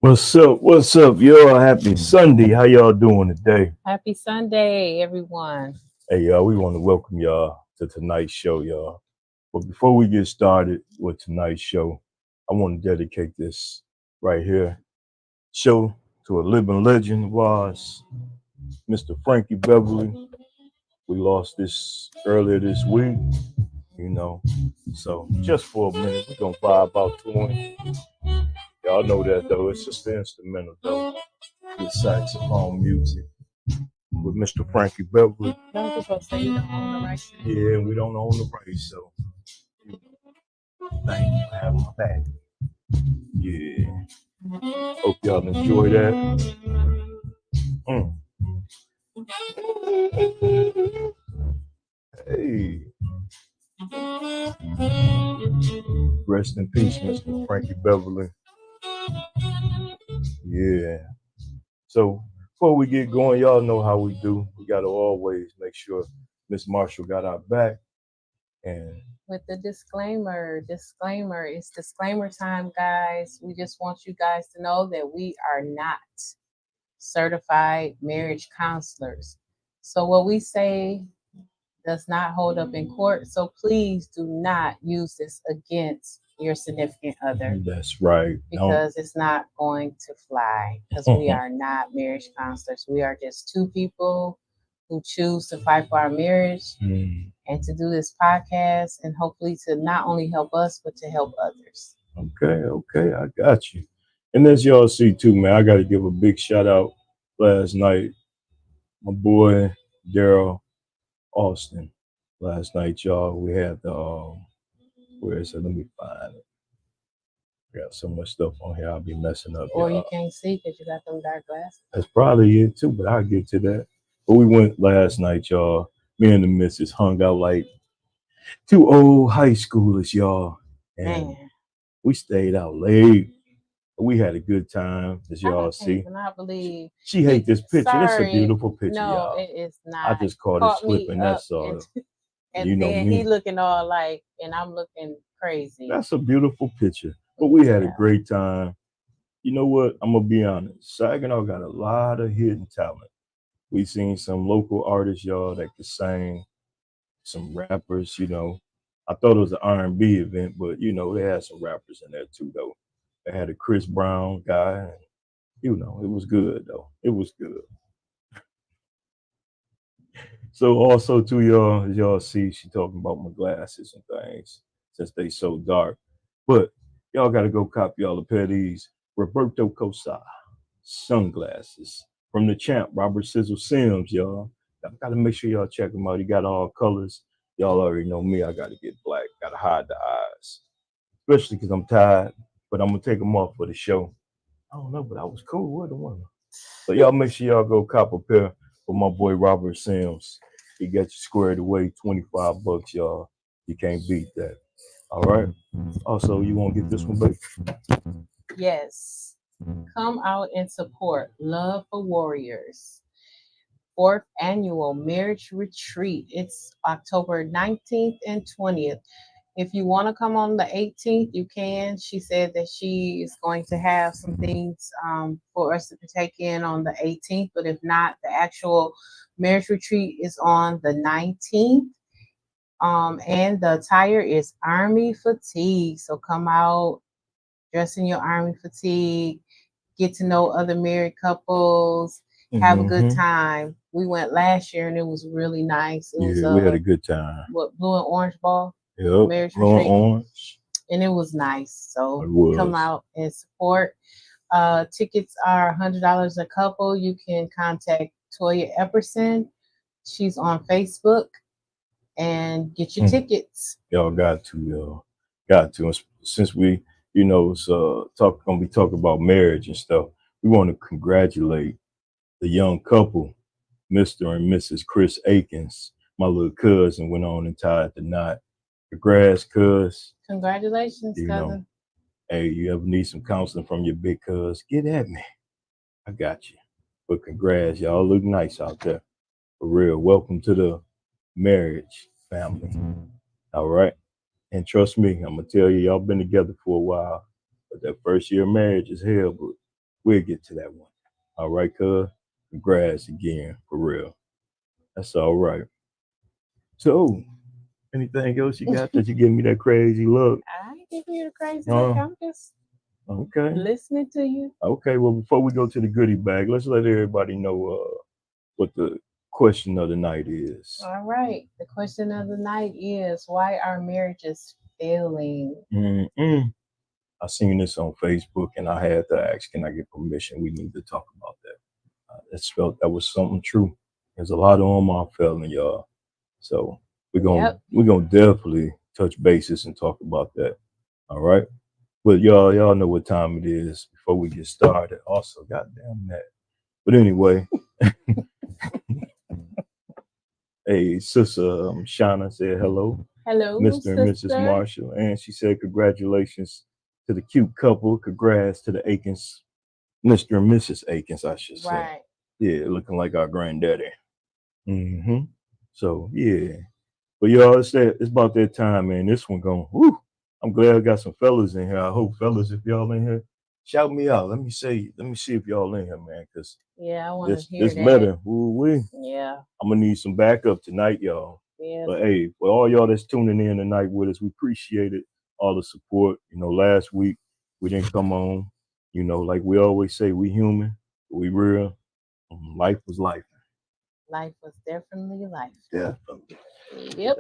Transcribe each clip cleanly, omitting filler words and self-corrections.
What's up? What's up, y'all? Happy Sunday. How y'all doing today? Happy Sunday, everyone. Hey, y'all, we want to welcome y'all to tonight's show, y'all. But before we get started with tonight's show, I want to dedicate this right here show to a living legend was Mr. Frankie Beverly. We lost this earlier this week, you know. So just for a minute, we're going to vibe out to him. Y'all know that, though. It's just the instrumental, though. With saxophone music. With Mr. Frankie Beverly. Don't you supposed to say you don't own the rights? Yeah, we don't own the rights, so thank you for having my back. Yeah. Hope y'all enjoy that. Hey. Rest in peace, Mr. Frankie Beverly. Yeah. So before we get going, y'all know how we do. We gotta always make sure Miss Marshall got our back. And with the disclaimer, it's disclaimer time, guys. We just want you guys to know that we are not certified marriage counselors. So what we say does not hold up in court. So please do not use this against your significant other. That's right. Because it's not going to fly. Because we are not marriage counselors. We are just two people who choose to fight for our marriage and to do this podcast and hopefully to not only help us, but to help others. Okay, I got you. And as y'all see too, man, I got to give a big shout out last night. My boy, Daryl Austin. Last night, y'all, we had the, where is it? Let me find it. I got so much stuff on here, I'll be messing up. Or you can't see because you got them dark glasses. That's probably it too, but I'll get to that. But we went last night, y'all. Me and the missus hung out like two old high schoolers, y'all. And we stayed out late. We had a good time, as y'all see. I believe she hates this picture. Sorry. It's a beautiful picture, no, y'all. It is not. I just caught it slipping. That's all. And you know then me. He looking all like, and I'm looking crazy. That's a beautiful picture. But we had a great time. You know what? I'm gonna be honest. Saginaw got a lot of hidden talent. We seen some local artists, y'all, that could sing. Some rappers, you know. I thought it was an R&B event, but you know they had some rappers in there too, though. They had a Chris Brown guy, and you know it was good though. It was good. So also too, y'all, as y'all see, she talking about my glasses and things since they so dark. But y'all gotta go copy y'all a pair of these Roberto Cosa sunglasses from the champ, Robert Sizzle Sims, y'all. I gotta make sure y'all check him out. He got all colors. Y'all already know me. I gotta get black. Gotta hide the eyes, especially because I'm tired. But I'm gonna take them off for the show. I don't know, but I was cool. What the one? So y'all make sure y'all go cop a pair for my boy Robert Sims. He got you squared away. $25, y'all. You can't beat that. All right. Also, you want to get this one, baby? Yes. Come out and support Love for Warriors. 4th annual marriage retreat. It's October 19th and 20th. If you want to come on the 18th, you can. She said that she is going to have some things for us to partake in on the 18th. But if not, the actual marriage retreat is on the 19th. And the attire is Army fatigue. So come out dress in your army fatigue, get to know other married couples, have a good time. We went last year and it was really nice. It was Yeah, we had a good time. what, blue and orange ball Yep, marriage blue and retreat, orange. and it was nice. So It was. come out and support. Tickets are $100 a couple. You can contact Toya Epperson. She's on Facebook and get your tickets. Y'all got to. And since we, it's gonna be talking about marriage and stuff, we want to congratulate the young couple, Mr. and Mrs. Chris Akins. My little cousin went on and tied the knot. Congrats, cuz. Congratulations, cousin. Hey, you ever need some counseling from your big cuz, get at me. I got you. But congrats, y'all look nice out there. For real. Welcome to the marriage family. All right. And trust me, I'm gonna tell you, y'all been together for a while. But that first year of marriage is hell, but we'll get to that one. All right, cuz. Congrats again, for real. That's all right. So, anything else you got that you give me that crazy look? I ain't giving you the crazy look. I'm just listening to you. Okay, well, before we go to the goodie bag, let's let everybody know what the question of the night is. All right. The question of the night is, why are marriages failing? I seen this on Facebook and I had to ask, can I get permission? We need to talk about that. That was something true. There's a lot on my feeling, y'all. So we're gonna definitely touch bases and talk about that. All right. But y'all know what time it is before we get started. Also, goddamn that. But anyway, hey, sister Shauna said hello. Hello, Mr. and Mrs. Marshall. And she said congratulations to the cute couple. Congrats to the Akins, Mr. and Mrs. Akins, I should say. Right. Yeah, looking like our granddaddy. So yeah. But y'all, it's about that time, man. This one going, whoo. I'm glad I got some fellas in here. I hope fellas, if y'all in here, shout me out. Let me see if y'all in here, man. Cause I want to hear this that. letter, woo-wee. Yeah. I'm gonna need some backup tonight, y'all. Yeah. But hey, for all y'all that's tuning in tonight with us, we appreciate it. All the support. Last week we didn't come on. Like we always say, we human, we real. Life was life. Life was definitely life. Definitely. Yep.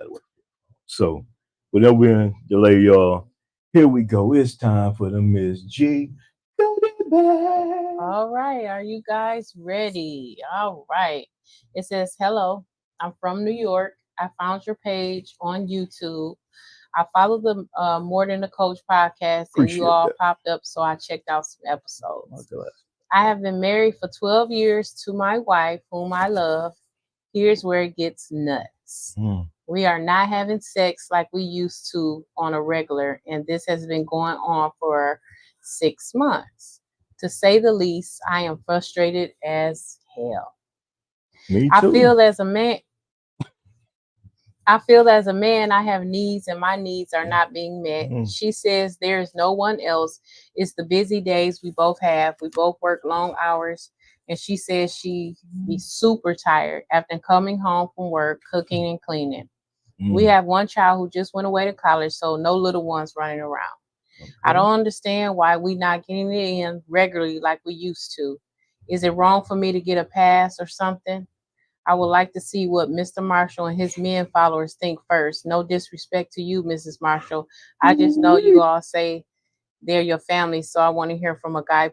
So, without being delay, y'all, here we go. It's time for the Miss G goodie bag. All right. Are you guys ready? All right. It says, hello, I'm from New York. I found your page on YouTube. I follow the More Than a Coach podcast, and you all popped up, so I checked out some episodes. I have been married for 12 years to my wife, whom I love. Here's where it gets nuts. We are not having sex like we used to on a regular, and this has been going on for 6 months. To say the least, I am frustrated as hell. Me too. I feel as a man, I have needs and my needs are not being met. She says there is no one else. It's the busy days we both have. We both work long hours. And she says she be super tired after coming home from work, cooking and cleaning. We have one child who just went away to college, so no little ones running around. Okay. I don't understand why we not getting it in regularly like we used to. Is it wrong for me to get a pass or something? I would like to see what Mr. Marshall and his men followers think first. No disrespect to you, Mrs. Marshall. I just know you all say they're your family, so I want to hear from a guy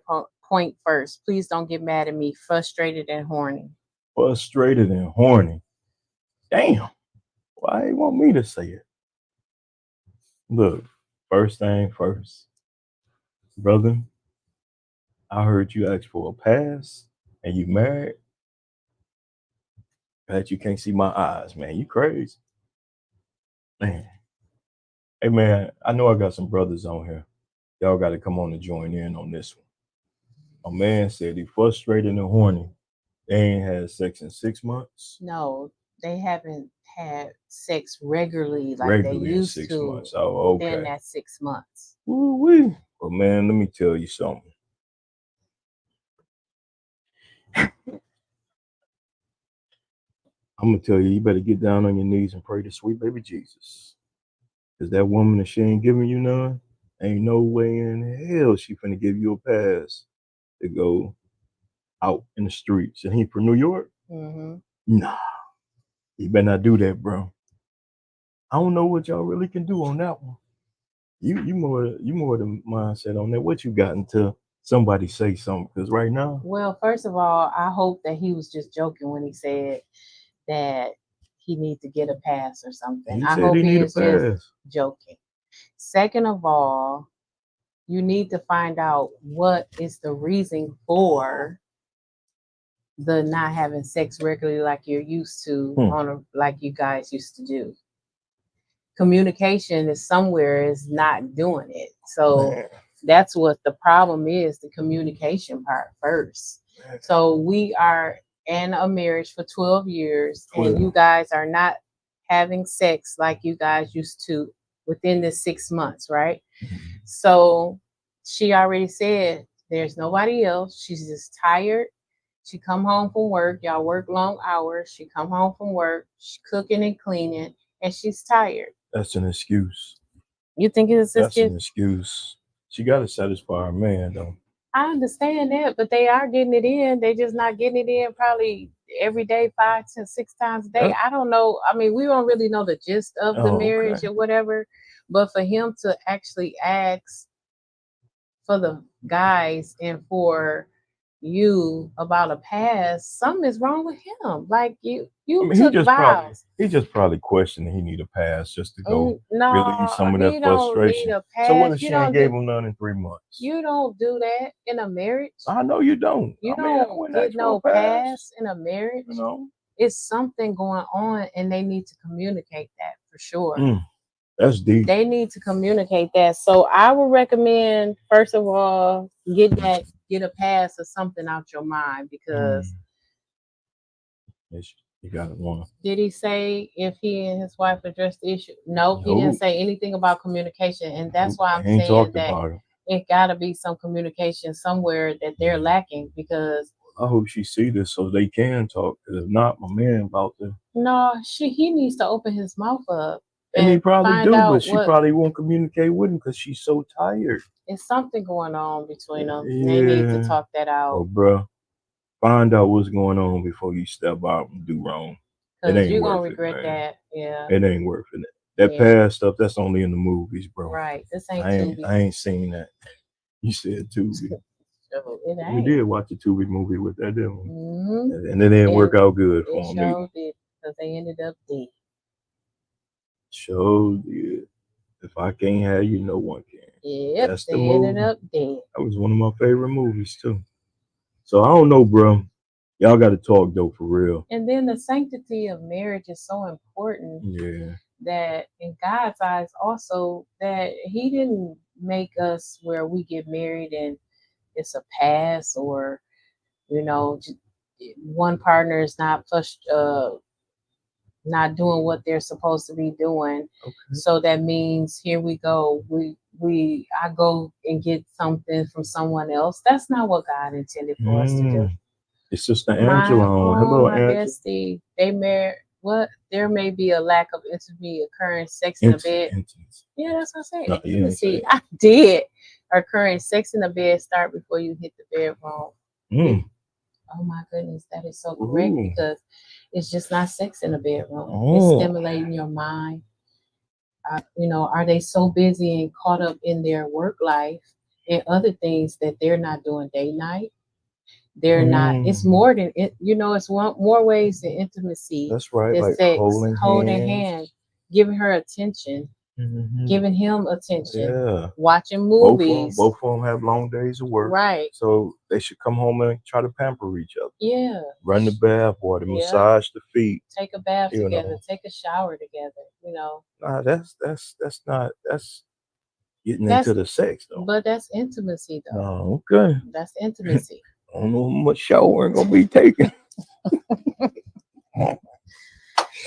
point first. Please don't get mad at me. Frustrated and horny. Frustrated and horny. Damn. Why you want me to say it? Look, first thing first. Brother, I heard you ask for a pass and you married. That you can't see my eyes, man. You crazy. Man. Hey, man, I know I got some brothers on here. Y'all got to come on and join in on this one. A man said he frustrated and horny. They ain't had sex in 6 months. No, they haven't had sex regularly like they used in 6 to. months. Oh, okay. Within that 6 months. Woo-wee. Well, man, let me tell you something. I'm gonna tell you, you better get down on your knees and pray to sweet baby Jesus. Cause that woman, if she ain't giving you none, Ain't no way in hell she finna give you a pass to go out in the streets. And he from New York? Mm-hmm. Nah, you better not do that, bro. I don't know what y'all really can do on that one. You more the mindset on that. What you got until somebody say something? Because right now, Well, first of all, I hope that he was just joking when he said that he needs to get a pass or something. he I said hope he he need a is just pass. joking. Second of all, you need to find out what is the reason for the not having sex regularly like you're used to like you guys used to do. Communication is somewhere is not doing it. So Man. that's what the problem is, the communication part first. So we are in a marriage for 12 years and you guys are not having sex like you guys used to within the 6 months, right? So she already said there's nobody else. She's just tired. She come home from work. Y'all work long hours. She come home from work. She's cooking and cleaning, and she's tired. That's an excuse. You think it's That's just? an excuse. She got to satisfy her man, though. I understand that, but they are getting it in. They just not getting it in probably every day, 5 to 6 times a day. I don't know. I mean, we don't really know the gist of the marriage or whatever, but for him to actually ask for the guys and for you about a past, something is wrong with him. Like you I mean, took vows. He just probably questioned he need a pass just to go No, release some of he that don't need frustration. a pass. So what if You she ain't don't gave do, him none in 3 months? you don't do that in a marriage. I know you don't. You I mean, I don't wouldn't get ask for no a pass. pass in a marriage. You know, It's something going on, and they need to communicate that for sure. That's deep. They need to communicate that. So I would recommend, first of all, get a pass or something out your mind because You got it one. did he say if he and his wife addressed the issue? Nope, he didn't say anything about communication, and that's why I'm saying that it got to be some communication somewhere that they're lacking because. I hope she see this so they can talk. Because if not, my man about to. No, he needs to open his mouth up. And he probably do, but she probably won't communicate with him because she's so tired. It's something going on between them. Yeah. They need to talk that out. Oh, bro, find out what's going on before you step out and do wrong. Because you're going to regret that. Yeah. It ain't worth it. That past stuff, that's only in the movies, bro. Right. This ain't Tubi. I ain't seen that. You said Tubi. So it ain't. You did watch a Tubi movie with that, didn't we? Mm-hmm. And it didn't work out good for him. It did because they ended up dead. Did. If I can't have you, no one can. Yep, that's the movie. Ended up dead. That was one of my favorite movies too. So I don't know, bro. Y'all got to talk though, for real. And then the sanctity of marriage is so important. Yeah. That in God's eyes also that He didn't make us where we get married and it's a pass or one partner is not not doing what they're supposed to be doing. Okay. So that means here we go. I go and get something from someone else. That's not what God intended for us to do. It's Sister Angela. Hello, my Angela. bestie. They married. What? There may be a lack of intimacy occurring sex in the bed. Yeah, that's what I said. Intimacy. I did. Occurring sex in the bed start before you hit the bedroom. Oh my goodness, that is so correct because it's just not sex in the bedroom. It's stimulating your mind. Are they so busy and caught up in their work life and other things that they're not doing day night? They're not. It's more than it. It's more ways than intimacy. That's right. Like sex, holding hands, giving her attention. Mm-hmm. Giving him attention, watching movies. Both of them have long days of work, right? So they should come home and try to pamper each other. Yeah, run the bath water, massage the feet, take a bath together, take a shower together. Nah, that's not getting into the sex though. But that's intimacy though. Oh, okay, that's intimacy. I don't know how much shower gonna be taken.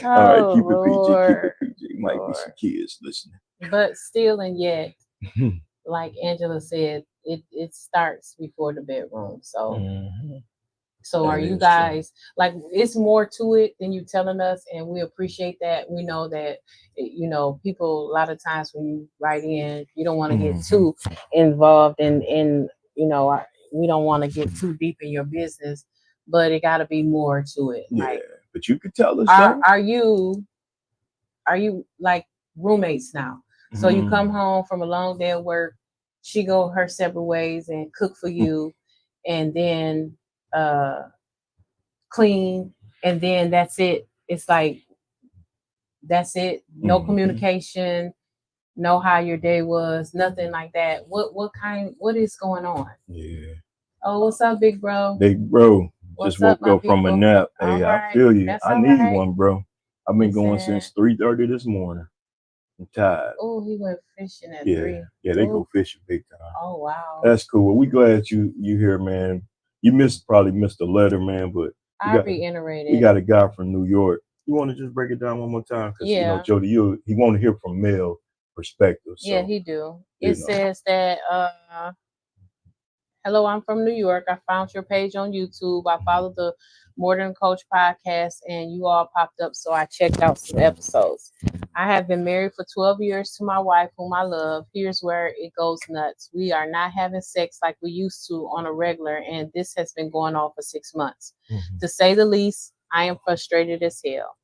All right, keep it PG. Might be some kids listening. But still and yet, like Angela said, it starts before the bedroom. So So That are you is true. guys like it's more to it than you telling us, and we appreciate that. We know that people a lot of times when you write in, you don't want to get Mhm. too involved in we don't want to get too deep in your business, but it got to be more to it. Yeah, Like but you could tell us are though. are you like roommates now? So you come Mm. home from a long day of work, she go her separate ways and cook for you, and then uh clean, and then that's it. It's like that's it. No Mhm. communication, know how your day was, nothing like that. What is going on? Yeah. Oh, what's up, big bro? Big bro, just What's up, woke my up from a people? nap. All Hey, I right, feel you. that's I all need right. one, bro. I've been He going said, since 3:30 this morning. I'm tired. "Oh, he went fishing at Yeah. 3." Yeah, they Oh, go fishing big time. oh wow. That's cool. Well, we glad you here, man. You probably missed the letter, man, but we I got we reiterated. got a guy from New York. You want to just break it down one more time? Because Yeah, Jody, he want to hear from male perspective. yeah, So, he do. you It know. says that hello, I'm from New York. I found your page on YouTube. I followed the Modern Coach podcast and you all popped up, so I checked out some episodes. I have been married for 12 years to my wife, whom I love. Here's where it goes nuts. We are not having sex like we used to on a regular, and this has been going on for 6 months. Mhm. To say the least, I am frustrated as hell.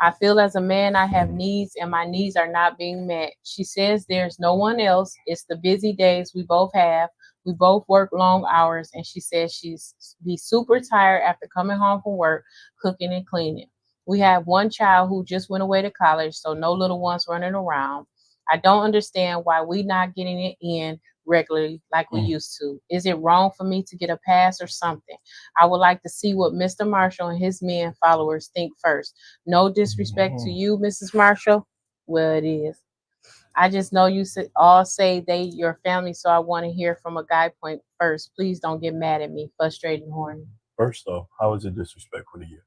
I feel as a man I have needs and my needs are not being met. She says there's no one else. It's the busy days we both have. We both work long hours, and she says she's be super tired after coming home from work, cooking and cleaning. We have one child who just went away to college, so no little ones running around. I don't understand why we not getting it in regularly like we used to. Is it wrong for me to get a pass or something? I would like to see what Mr. Marshall and his men followers think first. No disrespect to Mhm. you, Mrs. Marshall. Well, it is. I just know you all say they your family, so I want to hear from a guy point first. Please don't get mad at me, frustrated and horny. First off, how is it disrespectful to you?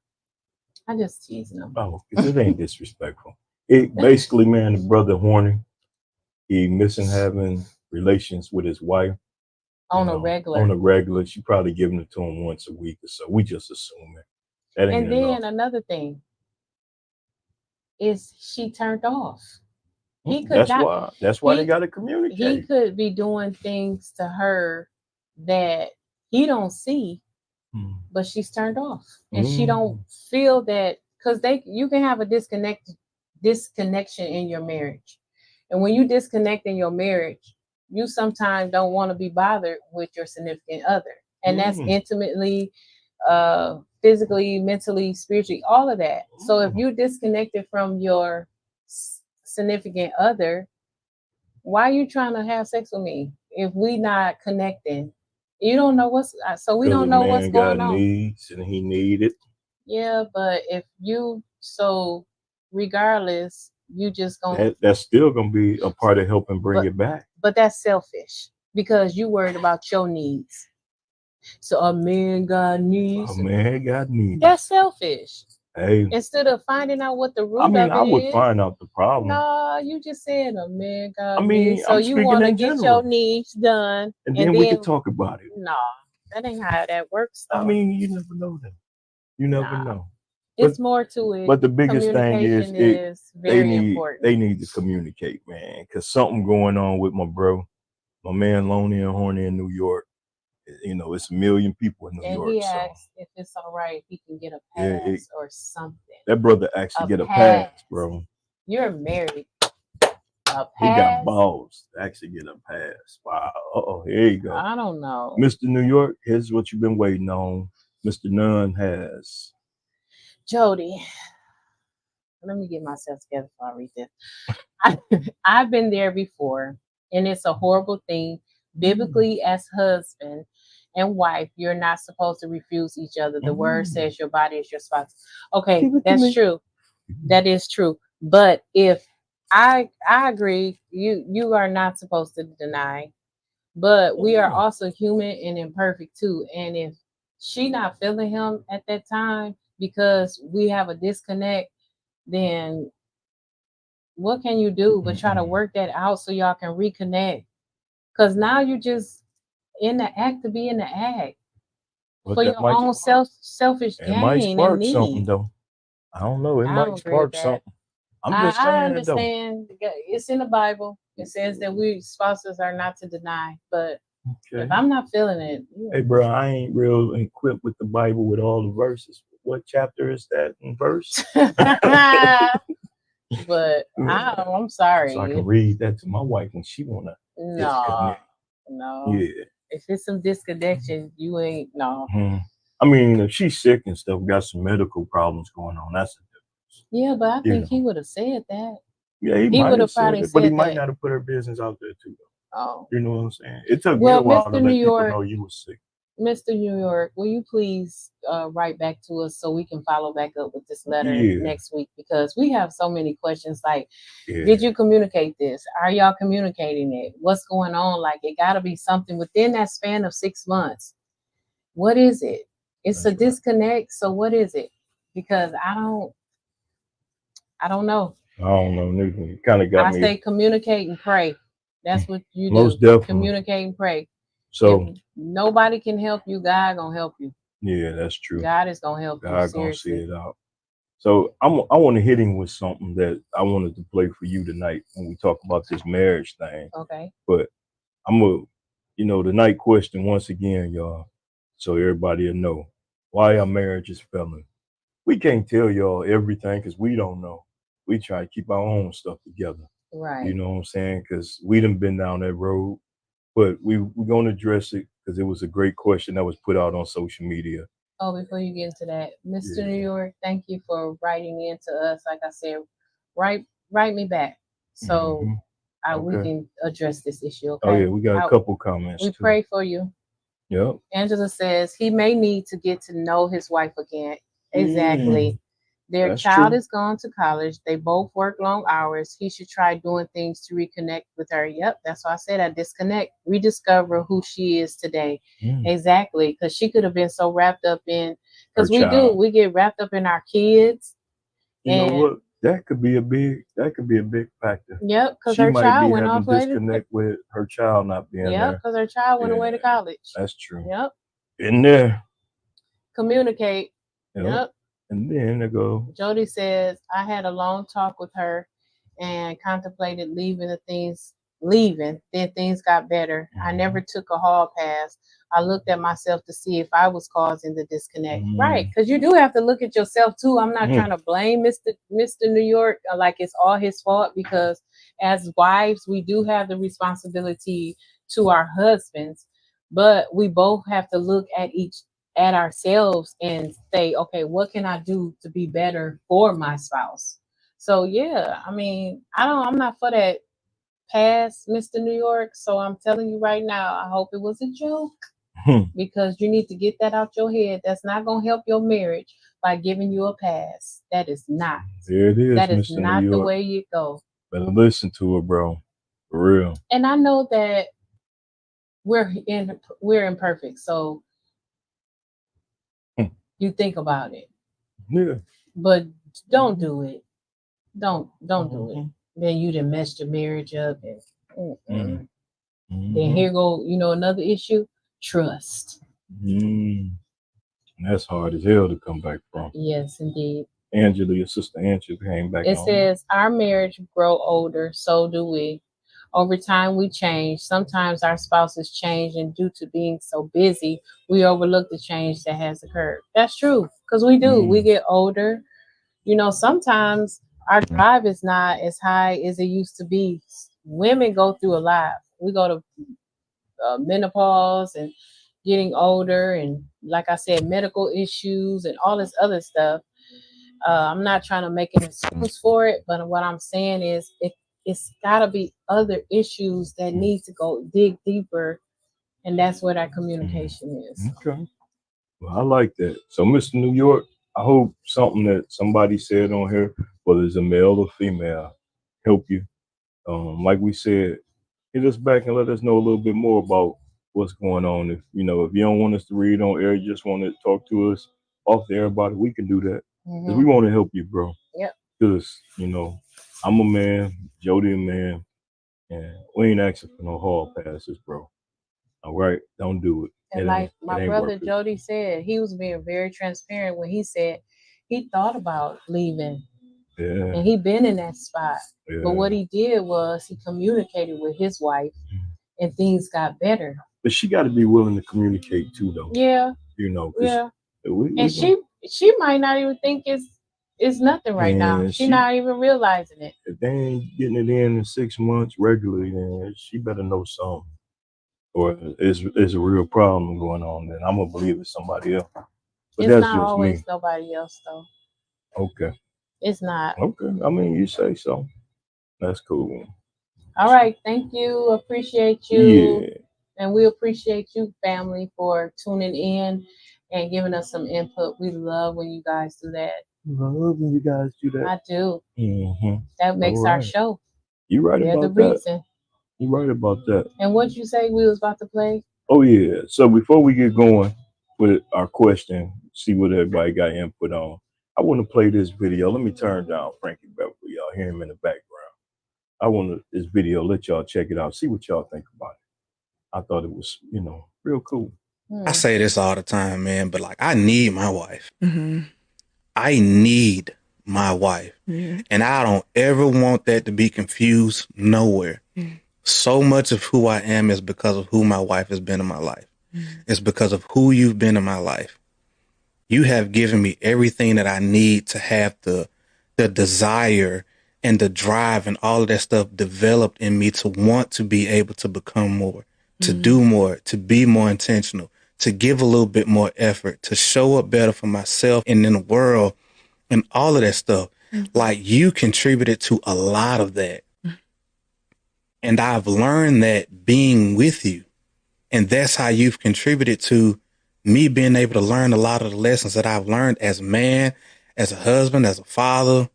I just teasing them Oh, because it ain't disrespectful. It basically, man, the brother horny. He missing having relations with his wife. on a regular. On a regular. She probably giving it to him once a week or so. We just assuming that ain't And enough. then another thing is she turned off. He could That's not. why. That's why they He got to he communicate. could be doing things to her that he don't see, Mm. but she's turned off, and she don't Mm. feel that because you can have a disconnection in your marriage, and when you disconnect in your marriage, you sometimes don't want to be bothered with your significant other, and that's Mm. intimately, physically, mentally, spiritually, all of that. So if you disconnected from your significant other, why are you trying to have sex with me if we not connecting? You don't know so we Because don't a know what's man got going on. needs and he need it. Yeah, but if you so regardless, you just gonna That's still gonna be a part of helping bring but it back. but that's selfish because you worried about your needs. So a man got A needs. man got needs. That's selfish. Hey, Instead of finding out what the I root mean, of I it would is, find out the problem. no, you just said a man I got mean, needs. So I'm you speaking want to in get your general, needs done, and and then we could then talk about it. no, that ain't how that works I though. mean, you never know that. You never Nah, know. But it's more to it. but the biggest thing is Communication is very important. they need to communicate, man, because something going on with my bro, my man, lonely and horny in New York. It's a million people in New And York, he so asked if it's all right if he can get a yeah, pass or something. that brother actually A get a pass. pass, bro. You're married. A He got pass? balls to actually get a pass. Wow. Here you go. I don't know. Mr. New York, here's what you've been waiting on. Mr. Nunn has. Jody, let me get myself together before I read this. I've been there before, and it's a horrible thing. Biblically, as husband and wife, you're not supposed to refuse each other. The word says your body is your spouse. Okay, that's true. That is true. But if I agree, you are not supposed to deny. But we are also human and imperfect too. And if she not feeling him at that time because we have a disconnect, then what can you do but try to work that out so y'all can reconnect? Because now you just in the act to be in the act. But for that your might own selfish it might gain and spark something need. though. I don't know. It I might don't agree with spark that. something. I'm just I saying it though. understand. It's in the Bible. It says that we spouses are not to deny. But if Okay. I'm not feeling it, Hey, bro, I ain't real equipped with the Bible with all the verses. What chapter is that in verse? but I'm sorry. So I can read that to my wife when she wanna No, disconnect. no. Yeah. If it's some disconnection, you ain't no. Mhm. I mean, if she's sick and stuff, got some medical problems going on, that's a difference. Yeah, but I You think he know. would have said that. Yeah, he He might would have have said probably it, but he said might that. not have put her business out there too. Oh, You know what I'm saying? It took me well, a while to Mr. New let people York, know you was sick. Mr. New York, will you please write back to us so we can follow back up with this letter Yeah. next week? Because we have so many questions like, Yeah. did you communicate this? Are y'all communicating it? What's going on? Like, it got to be something within that span of 6 months. What is it? It's That's a right. disconnect. So what is it? Because I don't know. I don't know, neither. You kind of got I me. say communicate and pray. That's what you Most do. definitely. Communicate and pray. So If nobody can help you, God gonna help you. yeah, that's true. God is gonna help you. God gonna see Seriously. it out. So I want to hit him with something that I wanted to play for you tonight when we talk about this marriage thing. Okay. But I'm a, the night question once again, y'all, so everybody will know why our marriage is failing. We can't tell y'all everything because we don't know. We try to keep our own stuff together. Right. You know what I'm saying? Because we done been down that road. But we're going to address it because it was a great question that was put out on social media. Oh, before you get into that, Mr. Yeah. New York, thank you for writing in to us. Like I said, write me back so we Okay. can address this issue. Okay. Oh yeah, we got a couple comments We too. pray for you. Yep. Angela says he may need to get to know his wife again. Exactly. Their That's child true. is gone to college. They both work long hours. He should try doing things to reconnect with her. Yep, that's why I said I disconnect. Rediscover who she is today. Exactly, because she could have been so wrapped up in. Because Her child. we get wrapped up in our kids. You know what? That could be a big factor. Yep, because She her might child be went having off later. disconnect with her child not being Yep, there. because her child went away to college. That's true. Yep. In there. Communicate. Yep. And then they go. Jody says, I had a long talk with her and contemplated leaving. Then things got better. I never took a hall pass. I looked at myself to see if I was causing the disconnect. Right, because you do have to look at yourself too. I'm not trying to blame Mr. New York like it's all his fault, because as wives, we do have the responsibility to our husbands, but we both have to look at ourselves and say, okay, what can I do to be better for my spouse? So yeah, I mean, I'm not for that pass, Mr. New York. So I'm telling you right now, I hope it was a joke, because you need to get that out your head. That's not gonna help your marriage by giving you a pass. That is not. There it is. That is Mr. not New the York. way you go. Better listen to her, bro. For real. And I know that we're imperfect, so you think about it. Yeah. But don't do it. Don't do it. Then you done messed your marriage up. And then here go, another issue, trust. That's hard as hell to come back from. Yes, indeed. Angela, your sister Angela came back. It says our marriage grow older, so do we. Over time, we change. Sometimes our spouses change, and due to being so busy, we overlook the change that has occurred. That's true, because we do. We get older. Sometimes our drive is not as high as it used to be. Women go through a lot. We go to menopause and getting older, and like I said, medical issues and all this other stuff. I'm not trying to make an excuse for it, but what I'm saying is it's got to be other issues that need to go dig deeper, and that's where that communication is. Okay. Well, I like that. So, Mr. New York, I hope something that somebody said on here, whether it's a male or female, help you. Like we said, hit us back and let us know a little bit more about what's going on. If you don't want us to read on air, you just want to talk to us off to everybody, we can do that. Because we want to help you, bro. Yep. Because, I'm a man, Jody a man, and we ain't asking for no hall passes, bro. All right, don't do it. And It like ain't. my It ain't brother worth it. Jody said, he was being very transparent when he said he thought about leaving Yeah, and he been in that spot. But what yeah. he did was he communicated with his wife and things got better. But she got to be willing to communicate too, though. Yeah, You know, because yeah. we And she might not even think it's nothing right now. and She she not even realizing it. if they ain't getting it in 6 months regularly, then she better know something. Or it's a real problem going on, then I'm gonna believe it's somebody else. But It's that's not just always me. nobody else though. Okay. It's not. Okay. I mean, you say so. That's cool. All right. Thank you. Appreciate you. Yeah. And we appreciate you, family, for tuning in and giving us some input. We love when you guys do that. Love when you guys do that. I do. Mm-hmm. That makes our right. show. You right They're the about that. reason. You right about that. And what you say we was about to play? Oh yeah. So before we get going with our question, see what everybody got input on. I want to play this video. Let me turn down Frankie Beverly. Y'all hear him in the background. I want this video. Let y'all check it out. See what y'all think about it. I thought it was, real cool. I say this all the time, man, but like I need my wife. I need my wife. Yeah. And I don't ever want that to be confused nowhere. So much of who I am is because of who my wife has been in my life. It's because of who you've been in my life. You have given me everything that I need to have the desire and the drive and all of that stuff developed in me to want to be able to become more, to do more, to be more intentional, to give a little bit more effort, to show up better for myself and in the world and all of that stuff. Like you contributed to a lot of that. And I've learned that being with you. And that's how you've contributed to me being able to learn a lot of the lessons that I've learned as a man, as a husband, as a father.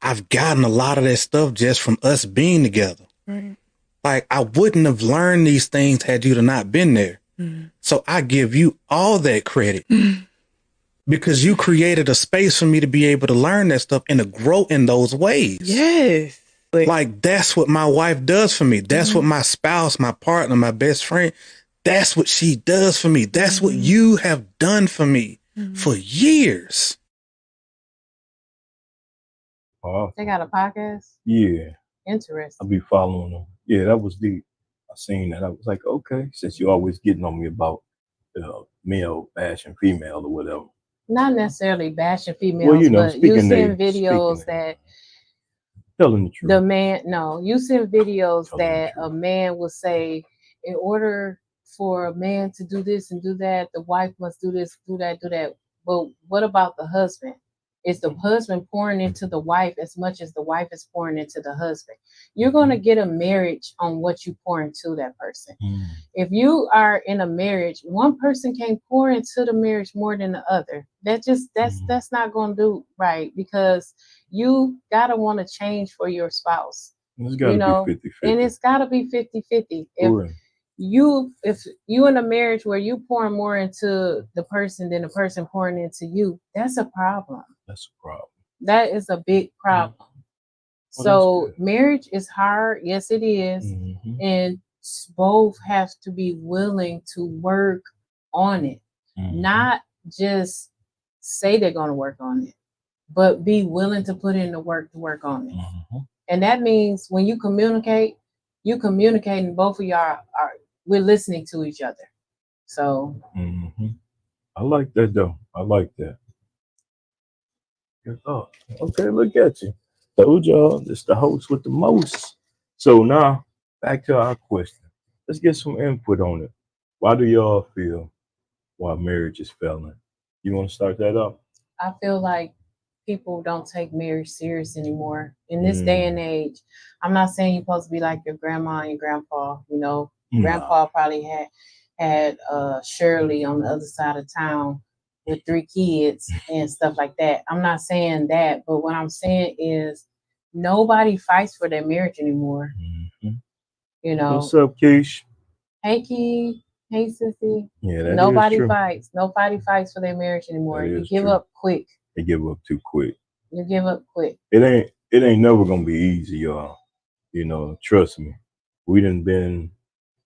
I've gotten a lot of that stuff just from us being together. Right. Like I wouldn't have learned these things had you not been there. So I give you all that credit because you created a space for me to be able to learn that stuff and to grow in those ways. Yes. Like that's what my wife does for me. That's what my spouse, my partner, my best friend, that's what she does for me. That's what you have done for me for years. Awesome. They got a podcast? Yeah. Interesting. I'll be following them. Yeah, that was deep. I seen that. I was like, okay, since you're always getting on me about male bashing female or whatever. Not necessarily bashing females, Well, but you speaking seeing they- videos speaking that Telling the truth. the man, no, you seen videos Telling the that truth. a man will say, in order for a man to do this and do that, the wife must do this, do that, do that. But what about the husband? Is the husband pouring into the wife as much as the wife is pouring into the husband? You're going to get a marriage on what you pour into that person. If you are in a marriage, one person can't pour into the marriage more than the other. That's not going to do right, because you got to want to change for your spouse. It's got to be 50-50. And it's got to be 50-50. Correct. If you in a marriage where you pouring more into the person than the person pouring into you, that's a problem. That's a problem. That is a big problem. Well, So marriage is hard. Yes, it is. And both have to be willing to work on it. Not just say they're going to work on it, but be willing to put in the work to work on it. And that means when you communicating, both of y'all we're listening to each other. So I like that though. I like that. Good thought. Okay, look at you. Told y'all, this the host with the most. So now back to our question. Let's get some input on it. Why do y'all feel why marriage is failing? You want to start that up? I feel like people don't take marriage serious anymore in this day and age. I'm not saying you're supposed to be like your grandma and your grandpa. Grandpa probably had Shirley on the other side of town with 3 kids and stuff like that. I'm not saying that, but what I'm saying is nobody fights for their marriage anymore. What's up, Keish? Hey, Key. Hey, Sissy. Yeah, that Nobody is true. fights. Nobody fights for their marriage anymore. That You is give true. up quick. They give up too quick. You give up quick. It ain't never gonna be easy, y'all. Trust me. We done been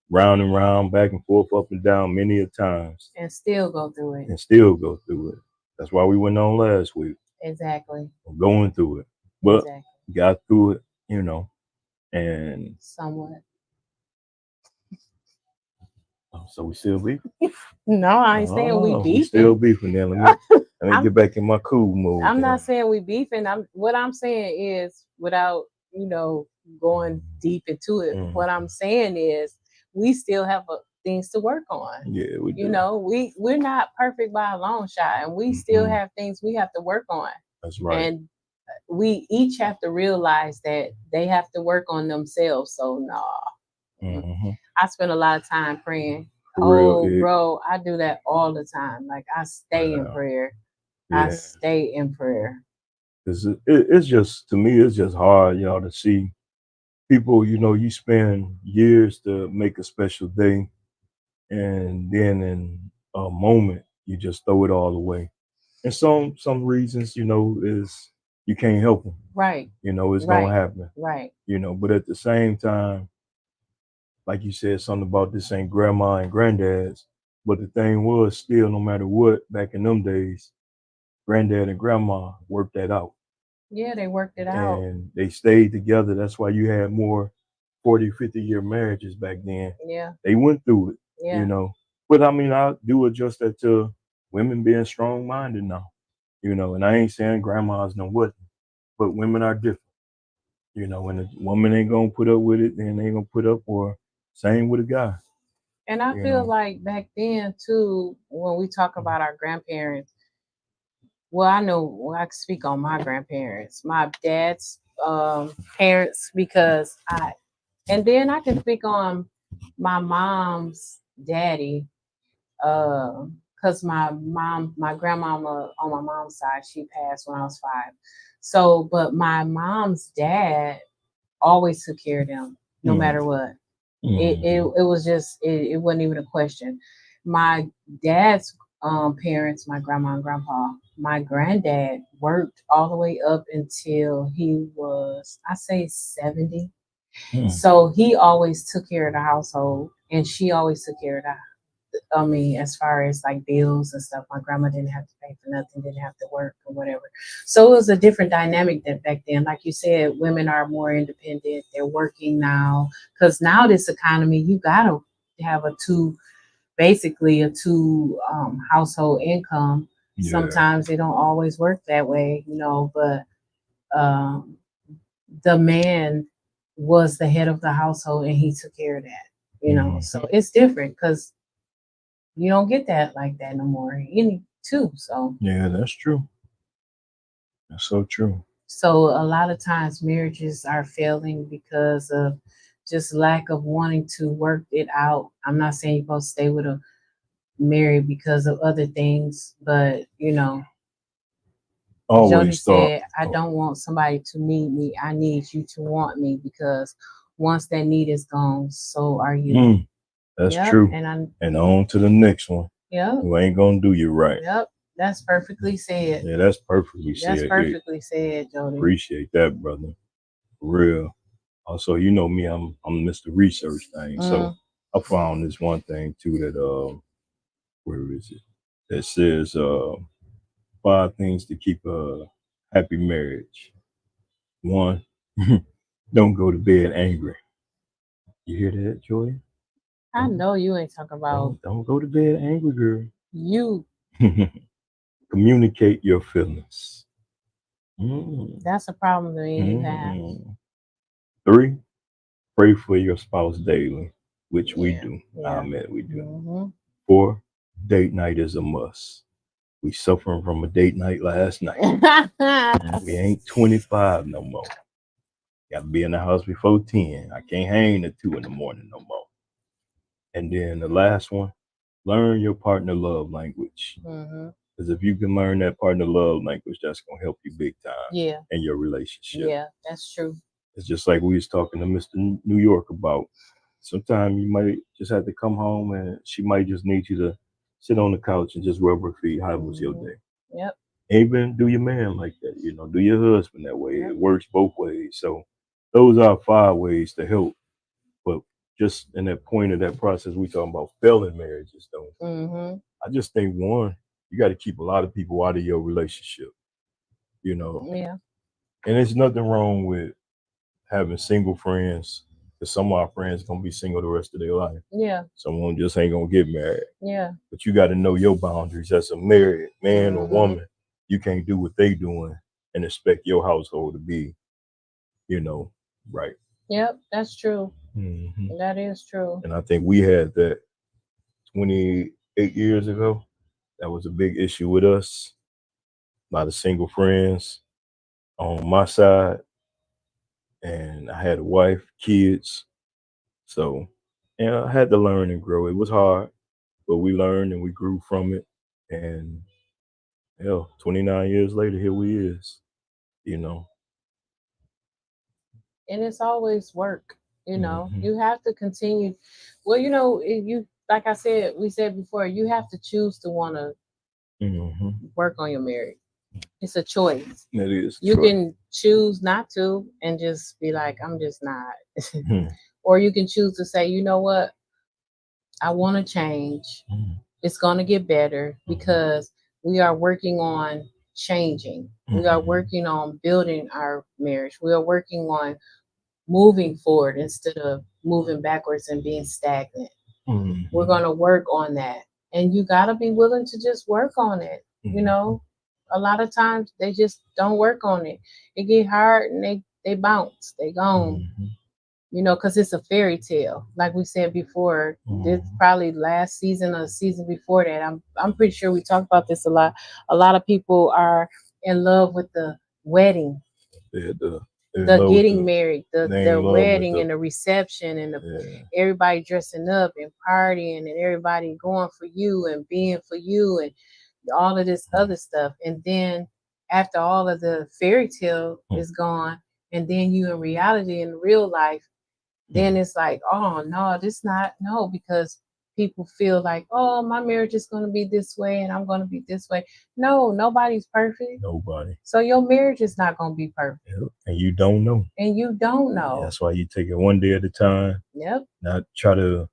round and round, back and forth, up and down many a times, and still go through it. and still go through it. That's why we went on last week, Exactly. going through it. But Exactly. got through it, you know, and Somewhat. so we still beefing. No, I ain't saying we Oh, beefing. we still beefing. Then let me I'm- get back in my cool mood. I'm then. not saying we beefing. What I'm saying is, without going deep into it, Mhm. what I'm saying is we still have things to work on. Yeah, we do. You know, we're not perfect by a long shot, and we still Mhm. have things we have to work on. That's right. And we each have to realize that they have to work on themselves. So Mhm. I spend a lot of time praying. For real, Oh, it- bro, I do that all the time. Like I stay in Wow. prayer. I Yeah. stay in prayer. Cause it's just, to me, it's just hard, to see people, you spend years to make a special day, and then in a moment you just throw it all away. And some reasons, is you can't help them. Right. It's Right. gonna happen. Right. But at the same time, like you said, something about this ain't grandma and granddad's. But the thing was, still, no matter what, back in them days, granddad and grandma worked that out. Yeah, they worked it out. And they stayed together. That's why you had more 40, 50-year marriages back then. Yeah. They went through it, Yeah. But I mean, I do adjust that to women being strong-minded now, and I ain't saying grandmas know what, but women are different, when a woman ain't gonna put up with it, then they ain't gonna put up, or same with a guy. And I You feel know. like back then too, when we talk about our grandparents, well, I know I can speak on my grandparents, my dad's parents, because and then I can speak on my mom's daddy, because my grandmama on my mom's side, she passed when I was 5. So, but my mom's dad always took care of them, no Mm. matter what. Mhm. It was just it wasn't even a question. My dad's parents, my grandma and grandpa, my granddad worked all the way up until he was, I say, 70. Mm. So he always took care of the household, and she always took care of as far as like bills and stuff, my grandma didn't have to pay for nothing, didn't have to work or whatever. So it was a different dynamic than back then. Like you said, women are more independent. They're working now, because now this economy, you gotta have basically a two household income. Yeah. Sometimes they don't always work that way, but um, the man was the head of the household and he took care of that, Mhm. So it's different because you don't get that like that no more. So Yeah, that's true. That's so true. so a lot of times marriages are failing because of just lack of wanting to work it out. I'm not saying you're supposed to stay with a married because of other things, but Jody Always thought. said, I don't want somebody to need me. I need you to want me, because once that need is gone, so are you. That's Yep, true. And on to the next one. yep, Who ain't gonna do you right. yep. That's perfectly said. Yeah, that's perfectly That's said. perfectly said, Jody. Appreciate that, brother. For real. Also, me, I'm Mr. Research thing. So I found this one thing too that where is it? That says 5 things to keep a happy marriage. 1, don't go to bed angry. You hear that, Joy? I know you ain't talking about Don't go to bed angry, girl. you. Communicate your feelings. Mm. That's a problem that you have. 3, pray for your spouse daily, which we do. Yeah. I admit we do. Mm-hmm. 4, date night is a must. We suffering from a date night last night. We ain't 25 no more. Got to be in the house before 10. I can't hang at 2 in the morning no more. And then the last one, learn your partner love language. Because if you can learn that partner love language, that's going to help you big time in your relationship. Yeah, that's true. It's just like we was talking to Mr. New York about. Sometimes you might just have to come home and she might just need you to sit on the couch and just rub her feet. How was your day? Yep. Even do your man like that, do your husband that way. It works both ways. So those are 5 ways to help. But just in that point of that process, we talking about failing marriages, though. Mm-hmm. I just think one, you got to keep a lot of people out of your relationship, you know. Yeah. And there's nothing wrong with having single friends, because some of our friends gonna be single the rest of their life. Yeah. Someone just ain't gonna get married. Yeah. But you got to know your boundaries as a married man or Mhm. woman. You can't do what they doing and expect your household to be, you know, right. Yep. That's true. Mhm. That is true. And I think we had that 28 years ago. That was a big issue with us. A lot of single friends on my side, and I had a wife, kids. So, and I had to learn and grow. It was hard, but we learned and we grew from it. And hell, 29 years later, here we is, you know. And it's always work. You know, Mhm. you have to continue. Well, you know, if you like I said, we said before, you have to choose to want to Mhm. work on your marriage. It's a choice. It is You true. can choose not to and just be like, I'm just not. Mhm. Or you can choose to say, you know what, I want to change. Mhm. It's going to get better because we are working on changing. We are Mhm. working on building our marriage. We are working on moving forward instead of moving backwards and being stagnant. We're Mhm. going to work on that. And you got to be willing to just work on it. You Mhm. know, a lot of times they just don't work on it. It get hard and they bounce. They gone. Mhm. You know, because it's a fairy tale. Like we said before, this Mhm. probably last season or the season before that. I'm pretty sure we talked about this a lot. A lot of people are in love with the wedding, They're in the love with getting married, they the in love with wedding and the reception and the yeah. everybody dressing up and partying and everybody going for you and being for you and all of this other stuff. And then after all of the fairy tale is gone, and then you in reality in real life, then it's like, oh no, this not no, because people feel like, oh, my marriage is going to be this way and I'm going to be this way. No, nobody's perfect. Nobody. So your marriage is not going to be perfect. Yep. And you don't know. And you don't know. That's why you take it one day at a time. Yep. Not try to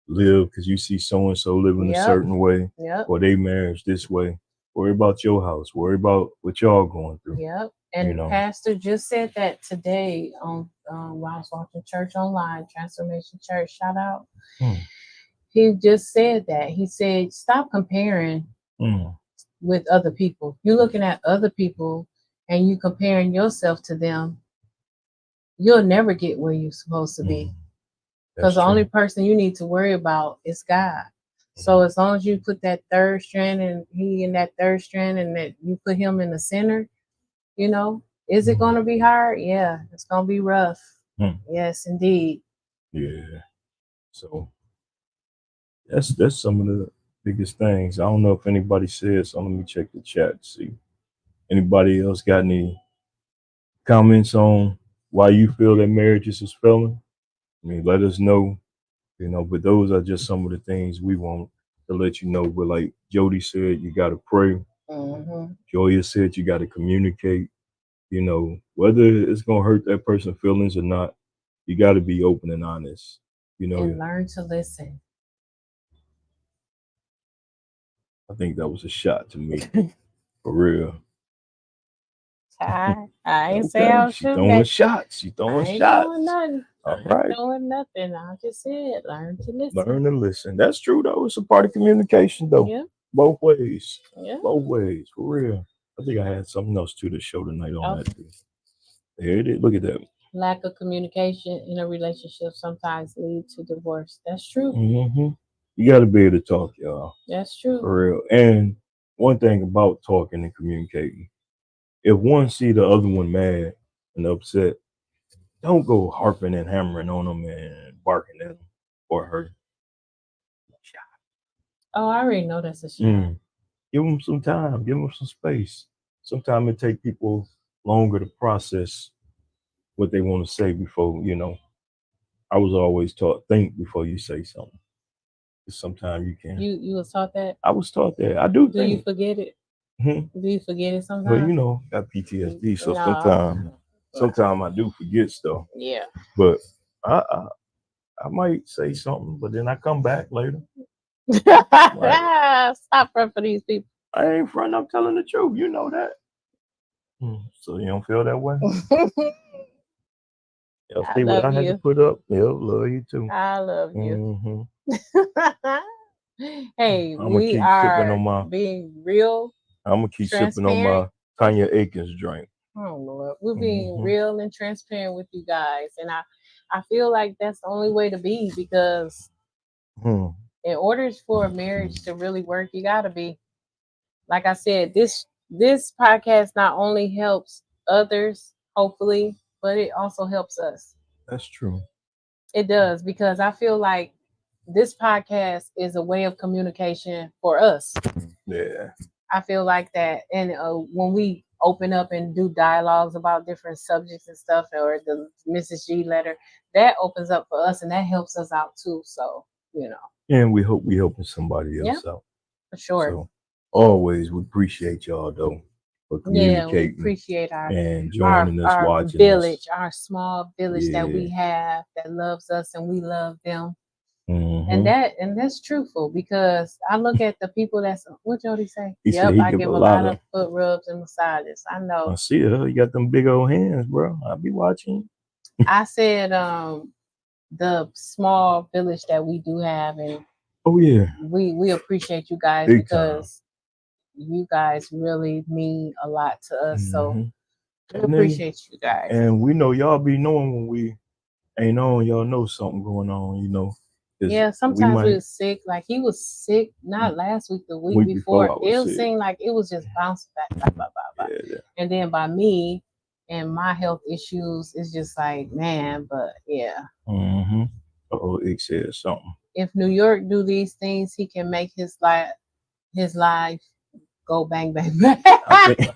live because you see so and so living a Yep. certain way Yep. or they marriage this way. Worry about your house. Worry about what y'all going through. Yep. And You know. Pastor just said that today on while I was watching church online, Transformation Church, shout out. He just said that. He said, stop comparing with other people. You're looking at other people and you comparing yourself to them. You'll never get where you're supposed to be. Because the only person you need to worry about is God. So as long as you put that third strand and he in that third strand and that you put him in the center, you know, is it going to be hard? Yeah, it's going to be rough. Yes, indeed. Yeah. So that's some of the biggest things. I don't know if anybody said so. Let me check the chat to see. Anybody else got any comments on why you feel that marriages is failing? I mean, let us know. You know, but those are just some of the things we want to let you know. But like Jody said, you got to pray. Joya said you got to communicate. You know, whether it's gonna hurt that person's feelings or not, you got to be open and honest. You know, and learn to listen. I think that was a shot to me, for real. I ain't say I was She shooting throwing at shots. She throwing I ain't shots. doing nothing. All I right. ain't doing nothing. I just said learn to listen. Learn and listen. That's true though. It's a part of communication though. Yeah. Both ways. Yeah. Both ways. For real. I think I had something else to the show tonight on that too. There it is. Look at that. Lack of communication in a relationship sometimes lead to divorce. That's true. You got to be able to talk, y'all. That's true. For real. And one thing about talking and communicating, if one see the other one mad and upset, don't go harping and hammering on them and barking at them or her. Oh, I already know that's a shot. Give them some time. Give them some space. Sometimes it takes people longer to process what they want to say before, you know. I was always taught, think before you say something. Sometimes you can. You was taught that? I was taught that. I do. Do you forget it? Do you forget it sometimes? Well, you know, got PTSD, so sometimes I do forget stuff. Yeah. But I might say something, but then I come back later. Stop front for these people. I ain't front. I'm telling the truth. You know that. So you don't feel that way? Y'all I see what love I had you. to put up? Yep, love you too. I love you. Mm-hmm. Hey, I'ma we keep sipping are on my. being real. I'm gonna keep sipping on my Transparent. Tanya Akins drink. Oh Lord, we're being Mhm. real and transparent with you guys, and I feel like that's the only way to be, because Hmm. in order for a marriage to really work, you gotta be, like I said, this podcast not only helps others, hopefully, but it also helps us. That's true. It does, because I feel like this podcast is a way of communication for us. Yeah. I feel like that, and when we open up and do dialogues about different subjects and stuff, or the Mrs. G letter, that opens up for us, and that helps us out too. So, And we hope we helping somebody else out. for sure. So always we appreciate y'all though for Yeah, we communicating appreciate and joining us, our watching village, us. our small village that we have that loves us and we love them. Mm-hmm. And that's truthful, because I look at the people that's, what Jody say? He said he I give give a a lot lot of- of foot rubs and massages. I know. I see it. You got them big old hands, bro. I'll be watching. I said the small village that we do have, and Oh yeah. we appreciate you guys Big because you guys really mean a lot to us. So Mhm. we And then- appreciate you guys. And we know y'all be knowing when we ain't on. Y'all know something going on, you know. 'Cause Yeah, sometimes we might- was sick. Like he was sick, not last week, the week Week before. before I was It sick. seemed like it was just bouncing back, blah. Yeah. And then by me and my health issues, it's just like, man, but yeah. Mm-hmm. Oh, it said something. If New York do these things, he can make his life go bang bang bang. I think-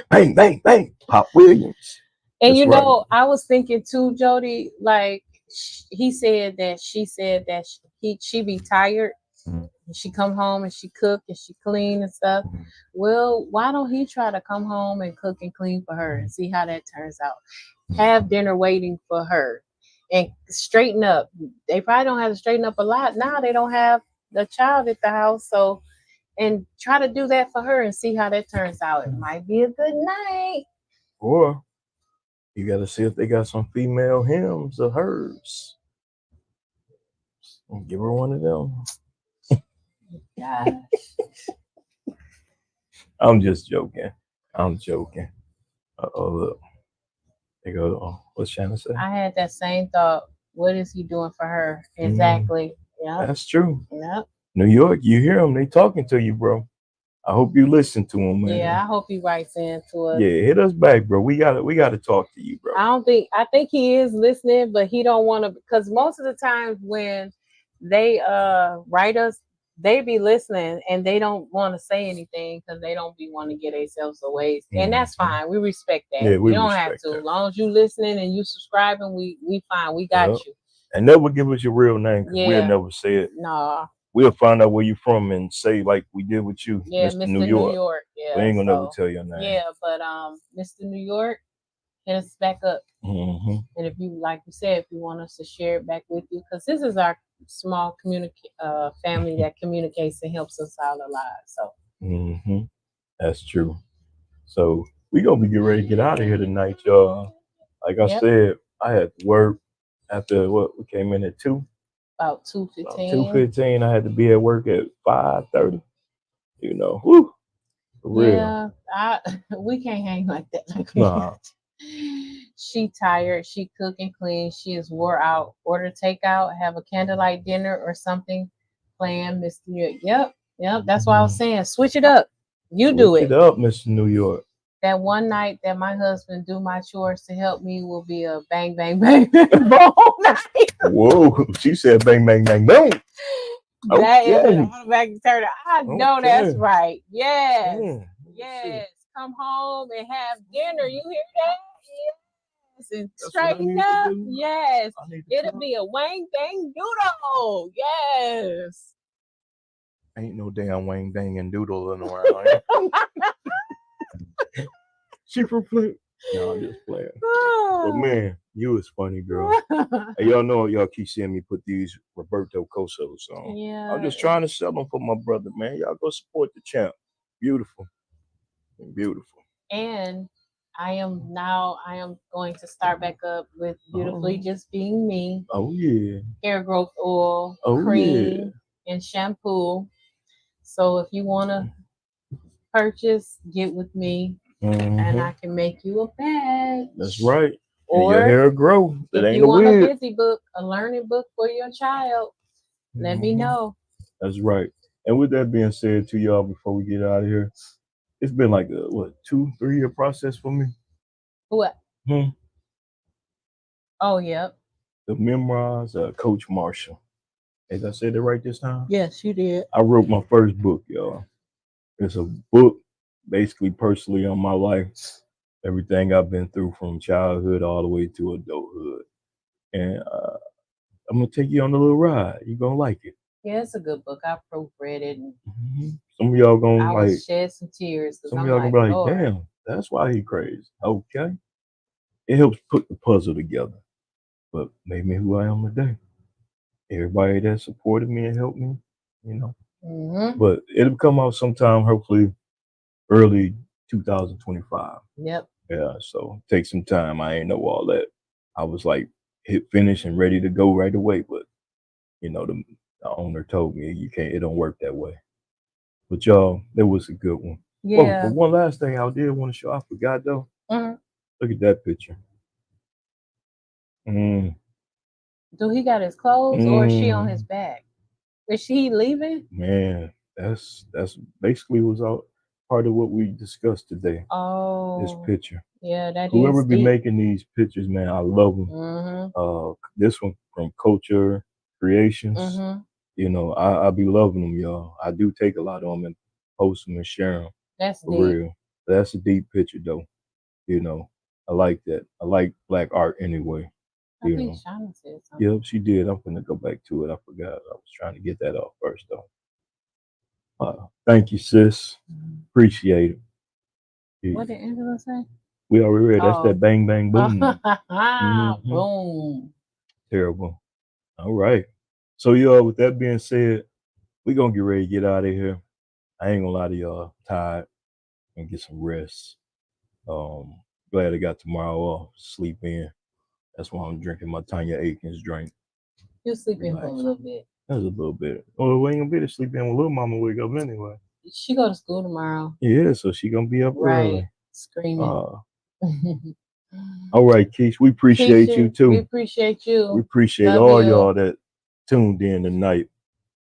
bang, bang, bang. Pop Williams. And That's right. I was thinking too, Jody, like she said that she be tired. Mhm. And she come home and she cook and she clean and stuff. Mhm. Well, why don't he try to come home and cook and clean for her and see how that turns out? Have dinner waiting for her and straighten up. They probably don't have to straighten up a lot now. They don't have the child at the house, so and try to do that for her and see how that turns out. It might be a good night. Or you got to see if they got some female hymns of hers. And give her one of them. Gosh. I'm just joking. Look. They go, oh, what's Shannon say? I had that same thought. What is he doing for her? Exactly. Yeah. That's true. Yep. New York, you hear them. They talking to you, bro. I hope you listen to them, man. Yeah, I hope he writes in to us. Yeah, hit us back, bro. We gotta talk to you, bro. I think he is listening, but he don't want to, because most of the times when they write us, they be listening and they don't want to say anything because they don't be want to get themselves away. And that's fine. We respect that. Yeah, we you don't have respect to. that. As long as you listening and you subscribing, we fine. We got Yep. you. And never give us your real name, because Yeah. we'll never say it. Nah. We'll find out where you from and say like we did with you, Yeah, Mr. New York. Yeah. We ain't gonna never tell your name. Yeah, but Mr. New York, hit us back up. Mm-hmm. And if you, like you said, if you want us to share it back with you, because this is our small family that communicates and helps us out a lot. So Mm-hmm. That's true. So we gonna be getting ready to get out of here tonight, y'all. Like I said, I had to work after we came in at 2. about 2:15. 2:15. I had to be at work at 5:30. You know, whoo, for real. Yeah, we can't hang like that. Nah. She tired. She cook and clean. She is wore out. Order takeout. Have a candlelight dinner or something. Plan, Mr. New York. Yep. That's why I was saying, switch it up. You do Switch it up, Mr. New York. That one night that my husband do my chores to help me will be a bang, bang, bang, bang, boom night. Whoa, she said bang, bang, bang, boom. That is Okay. an automatic turn. I know that's right. Yes. Mm. Yes. Come home and have dinner. You hear that? Yes. And That's what I straighten need to up. do. Yes. I need to It'll come. be a Wang Dang Doodle. Yes. Ain't no damn Wang Dang and doodling around here. She from Flint. No, I'm just playing. But man, you was funny, girl. And y'all know y'all keep seeing me put these Roberto Cosos on. Yeah. I'm just trying to sell them for my brother, man. Y'all go support the champ. Beautiful. Beautiful. And I am going to start back up with Beautifully Just Being Me. Oh yeah. Hair growth oil, Oh, cream, and shampoo. So if you want to purchase, get with me, and I can make you a batch. That's right. Or and your hair grow. That if ain't you a want wig. a busy book, a learning book for your child, let me know. That's right. And with that being said to y'all, before we get out of here, it's been like a 2-3 year process for me. What? Hmm. Oh, yep. The Memoirs of Coach Marshall. As I said it right this time? Yes, you did. I wrote my first book, y'all. It's a book basically personally on my life, everything I've been through from childhood all the way to adulthood. And I'm going to take you on a little ride. You're going to like it. Yeah, it's a good book. I proofread it. And some of y'all going to I like was shed some tears. Some of y'all going to be like, Lord, damn, that's why he crazy. Okay. It helps put the puzzle together. But made me who I am today. Everybody that supported me and helped me, you know. But it'll come out sometime, hopefully early 2025. Yep. Yeah, so take some time. I ain't know all that. I was like hit finish and ready to go right away, but you know, the owner told me you can't. It don't work that way. But y'all, that was a good one. Yeah. Oh, but one last thing I did want to show. I forgot though. Look at that picture. Do he got his clothes or is she on his back? Is she leaving? Man, that's basically was all part of what we discussed today. Oh, this picture. Yeah, that Whoever is be deep. making these pictures, man, I love them. This one from Culture Creations. You know, I be loving them, y'all. I do take a lot of them and post them and share them. That's for deep. real. That's a deep picture, though. You know, I like that. I like black art anyway. I think Shauna said something. Yep, she did. I'm gonna go back to it. I forgot. I was trying to get that off first, though. Thank you, sis. Appreciate it. Yeah. What did Angela say? We already read. That's that bang, bang, boom. Boom. Terrible. All right. So, y'all, with that being said, we're going to get ready to get out of here. I ain't going to lie to y'all. Tired and get some rest. Glad I got tomorrow off. Sleep in. That's why I'm drinking my Tanya Aikens drink. You'll sleep in for a little bit. That's a little bit. Well, we ain't going to be able to sleep in when little mama wake up anyway. She go to school tomorrow. Yeah, so she going to be up early. Screaming. All right, Keish, we appreciate you too. We appreciate you. We appreciate all y'all that tuned in tonight.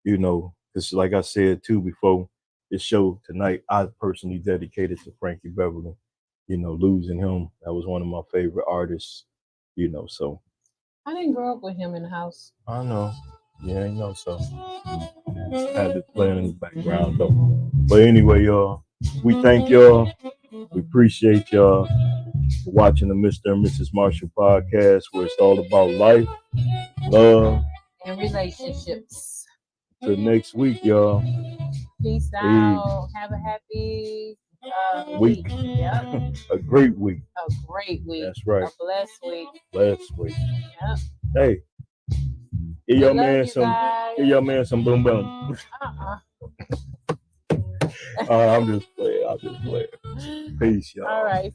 You know, because like I said too before this show tonight, I personally dedicated to Frankie Beverly. You know, losing him, that was one of my favorite artists. You know, so I didn't grow up with him in the house. I know. Yeah, I know. So I had it playing in the background though. But anyway, y'all, we thank y'all. We appreciate y'all for watching the Mr. and Mrs. Marshall podcast, where it's all about life, love, and relationships. Till next week, y'all. Peace out. Have a happy week. Yep. A great week. A great week. That's right. A blessed week. Blessed week. Yep. Hey. Give your man some boom boom. I'm just playing. Peace, y'all. All right.